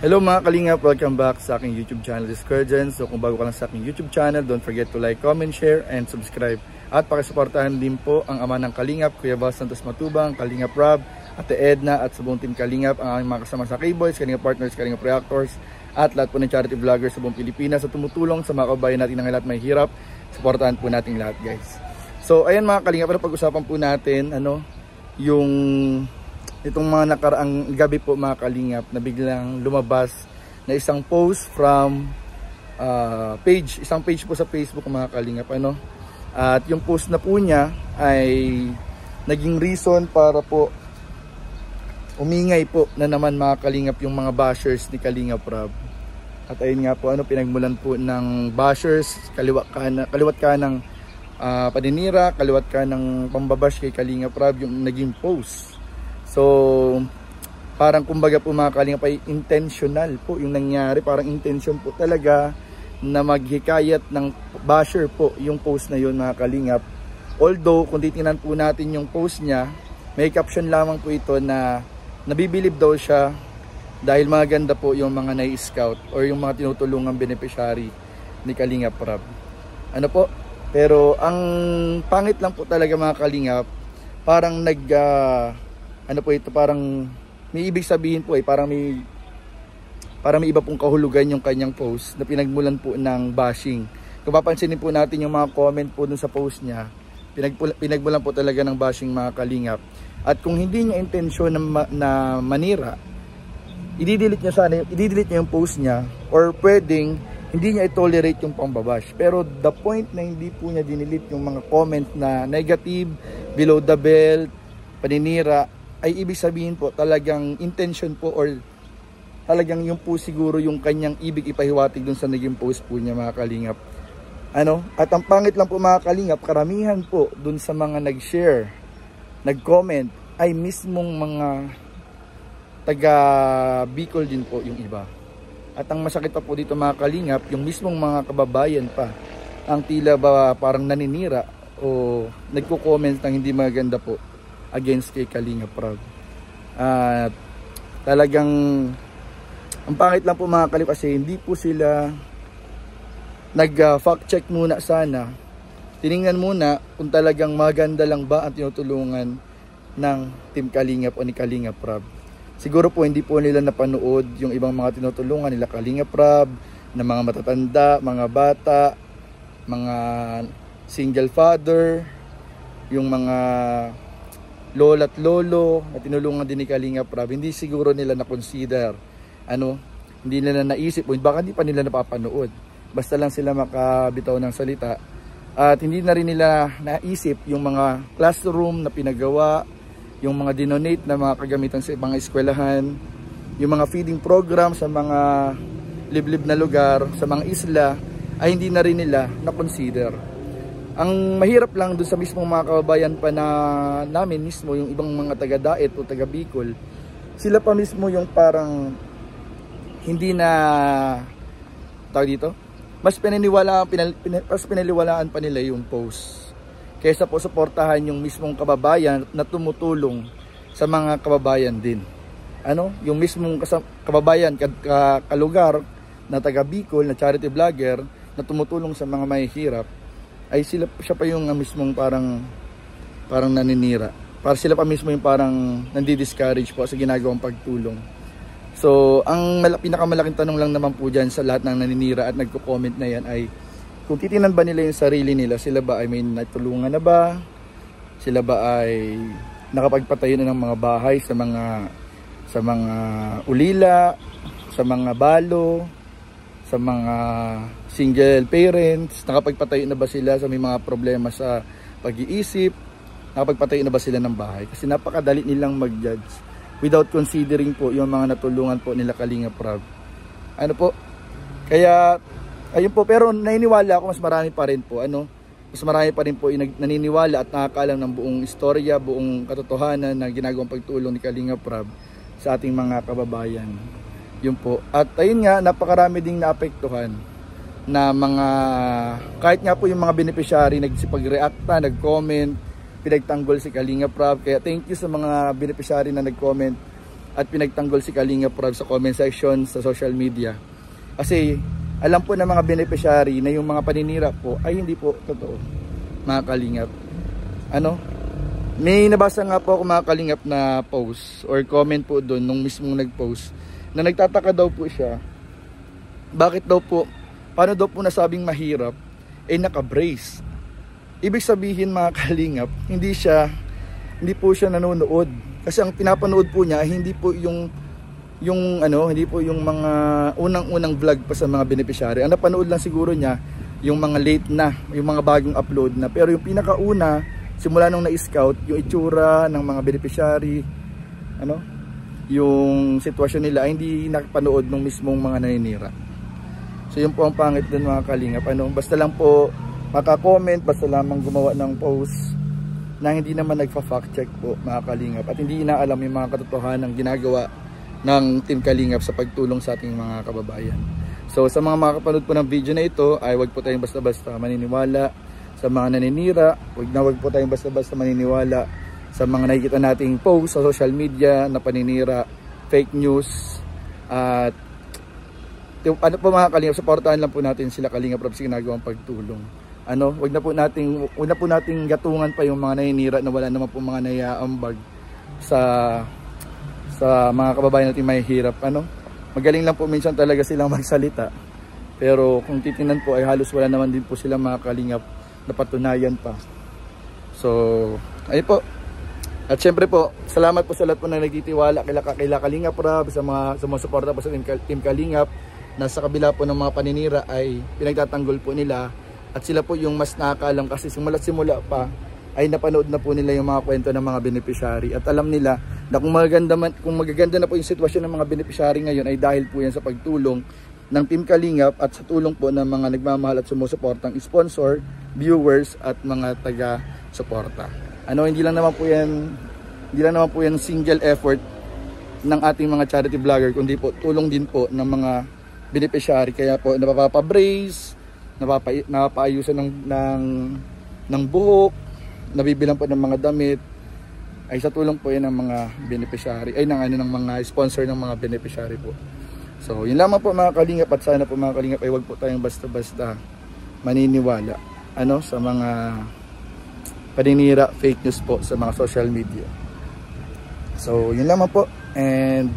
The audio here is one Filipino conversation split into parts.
Hello mga Kalingap, welcome back sa aking YouTube channel, Discursion. So kung bago ka lang sa aking YouTube channel, don't forget to like, comment, share, and subscribe. At pakisuportahan din po ang ama ng Kalingap, Kuya Bal Santos Matubang, Kalingap Rob, Ate Edna, at sa buong team Kalingap, ang aming mga kasama sa K-Boys, Kalingap Partners, Kalingap Reactors, at lahat po ng charity vloggers sa buong Pilipinas sa tumutulong sa mga kabayan natin ng lahat may hirap. Suportahan po natin lahat, guys. So ayan mga Kalingap, pag-usapan po natin yung itong mga nakaraang gabi po mga Kalingap na biglang lumabas na isang post from isang page po sa Facebook mga Kalingap, At yung post na po niya ay naging reason para po umingay po na naman mga Kalingap yung mga bashers ni Kalingap Rob. At ayun nga po, pinagmulan po ng bashers, kaliwat ka ng paninira, kaliwat ka ng pambabash kay Kalingap Rob yung naging post. So parang kumbaga po mga Kalingap ay intentional po yung nangyari, parang intention po talaga na maghikayat ng basher po yung post na yun mga Kalingap. Although kung titingnan po natin yung post niya, may caption lamang po ito na nabibilib daw siya dahil maganda po yung mga nai-scout or yung mga tinutulungang beneficiary ni Kalingap Rob. Pero ang pangit lang po talaga mga Kalingap, parang parang may ibig sabihin po parang may iba pong kahulugan yung kanyang post na pinagmulan po ng bashing. Kung papansinin po natin yung mga comment po dun sa post niya, pinagmulan po talaga ng bashing mga Kalingap. At kung hindi niya intensyon na manira, i-delete niya yung post niya, or pwedeng hindi niya i-tolerate yung pambabash. Pero the point na hindi po niya dinelete yung mga comment na negative, below the belt, paninira, ay ibig sabihin po talagang intention po or talagang yung po siguro yung kanyang ibig ipahiwatig dun sa naging post po niya mga Kalingap. At ang pangit lang po mga Kalingap, karamihan po dun sa mga nag-share, nag-comment ay mismong mga taga Bicol din po yung iba. At ang masakit pa po dito mga Kalingap, yung mismong mga kababayan pa ang tila ba parang naninira o nagko-comment ng hindi maganda po against kay Kalingap Rob. At talagang ang pangit lang po mga Kalingap kasi hindi po sila nag-fact check muna sana. Tiningnan muna kung talagang maganda lang ba ang tinutulungan ng Team Kalingap o ni Kalingap Rob. Siguro po hindi po nila napanood yung ibang mga tinutulungan nila Kalingap Rob, na mga matatanda, mga bata, mga single father, yung mga lola at lolo na tinulungan din ni Kalingap Rob. Hindi siguro nila na-consider, hindi nila naisip, o baka hindi pa nila napapanood. Basta lang sila makabitaw ng salita. At hindi na rin nila naisip yung mga classroom na pinagawa, yung mga dinonate na mga kagamitan sa mga eskwelahan, yung mga feeding program sa mga liblib na lugar, sa mga isla, ay hindi na rin nila na-consider. Ang mahirap lang dun sa mismong mga kababayan pa na namin mismo, yung ibang mga taga-Daet o taga-Bicol, sila pa mismo yung parang hindi na mas pinaliwalaan pa nila yung post kaysa po suportahan yung mismong kababayan na tumutulong sa mga kababayan din. Yung mismong kababayan kalugar na taga-Bicol na charity vlogger na tumutulong sa mga mahihirap, ay siya pa yung mismong parang naninira. Para sila pa mismo yung parang nandi-discourage po sa ginagawang pagtulong. So, ang pinakamalaking tanong lang naman po dyan sa lahat ng naninira at nagko-comment na yan ay kung titinan ba nila yung sarili nila, sila ba ay may natulungan na ba? Sila ba ay nakapagpatayo na ng mga bahay sa mga ulila, sa mga balo, sa mga single parents, nakapagpatayo na ba sila sa may mga problema sa pag-iisip, nakapagpatayo na ba sila ng bahay? Kasi napakadali nilang mag-judge without considering po yung mga natulungan po nila Kalingap Rob. Kaya ayun po, pero naniniwala ako mas marami pa rin po yung naniniwala at nakakaalam ng buong istorya, buong katotohanan na ginagawang pagtulong ni Kalingap Rob sa ating mga kababayan. Yun po. At ayun nga, napakarami ding naapektuhan na mga, kahit nga po yung mga beneficiary nagsipag-reacta, nag-comment, pinagtanggol si Kalingap Rob. Kaya thank you sa mga beneficiary na nag-comment at pinagtanggol si Kalingap Rab sa comment section sa social media. Kasi alam po ng mga beneficiary na yung mga paninira po ay hindi po totoo, mga Kalingap. May nabasa nga po ako, mga Kalingap, na post or comment po doon nung mismong nag-post na nagtataka daw po siya, bakit daw po, paano daw po nasabing mahirap naka-brace. Ibig sabihin, mga Kalingap, hindi po siya nanonood. Kasi ang pinapanood po niya hindi po hindi po yung mga unang-unang vlog pa sa mga beneficiary. Ang napanood lang siguro niya yung mga late na, yung mga bagong upload na. Pero yung pinakauna, simula nung na-scout, yung itsura ng mga beneficiary, yung sitwasyon nila, ay hindi nakapanood ng mismong mga naninira. So yun po ang pangit dun, mga Kalingap. Basta lang po maka-comment, basta lamang gumawa ng post na hindi naman nagpa-fact check po, mga Kalingap, at hindi inaalam yung mga katotohanan ng ginagawa ng Team Kalingap sa pagtulong sa ating mga kababayan. So sa mga makakapanood po ng video na ito, ay wag po tayong basta-basta maniniwala sa mga naninira, wag po tayong basta-basta maniniwala sa mga nakikita nating post sa social media na paninira, fake news, at po, mga Kalingap, supportahan lang po natin sila Kalingap Rab sa ginagawang pagtulong. Wag na po nating gatungan pa yung mga naninira na wala naman po mga naiaambag sa mga kababayan natin mahihirap. Magaling lang po minsan talaga silang magsalita, pero kung titingnan po ay halos wala naman din po sila, mga Kalingap, na patunayan pa. So ayun po. At syempre po, salamat po sa lahat po na nagtitiwala kila Kalingap Rab, sa mga sumusuporta po sa Team Kalingap, na sa kabila po ng mga paninira ay pinagtatanggol po nila. At sila po yung mas nakakaalam, kasi simula pa ay napanood na po nila yung mga kwento ng mga beneficiary. At alam nila na kung magaganda na po yung sitwasyon ng mga beneficiary ngayon ay dahil po yan sa pagtulong ng Team Kalingap at sa tulong po ng mga nagmamahal at sumusuportang sponsor, viewers at mga taga-suporta. Hindi lang naman po yan single effort ng ating mga charity vlogger, kundi po tulong din po ng mga beneficiary. Kaya po napapabrace, napapaayusan ng buhok, nabibilang po ng mga damit, ay sa tulong po yan ng mga beneficiary, ay ng mga sponsor ng mga beneficiary po. So yun lamang po, mga Kalingap, at sana po, mga Kalingap, ay wag po tayong basta-basta maniniwala sa mga paninira, fake news po sa mga social media. So yun lamang po, and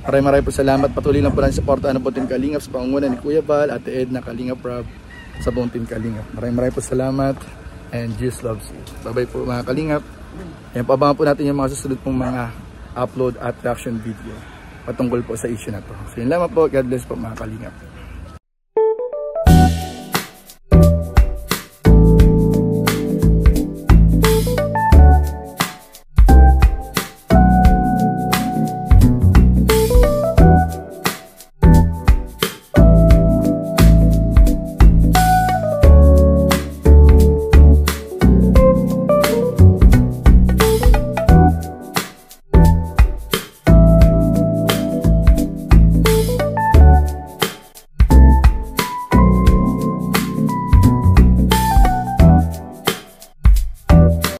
maraming po salamat. Patuloy lang po natin supportahan po Team Kalingap sa pangunguna ni Kuya Val, Ate Edna, Kalingap Rab, sa buong Team Kalingap. Maraming po salamat, and Jesus loves you. Bye-bye po, mga Kalingap. Ayan, paabangan po natin yung mga susunod pong mga upload at reaction video patungkol po sa issue na to. So yun lamang po. God bless po, mga Kalingap.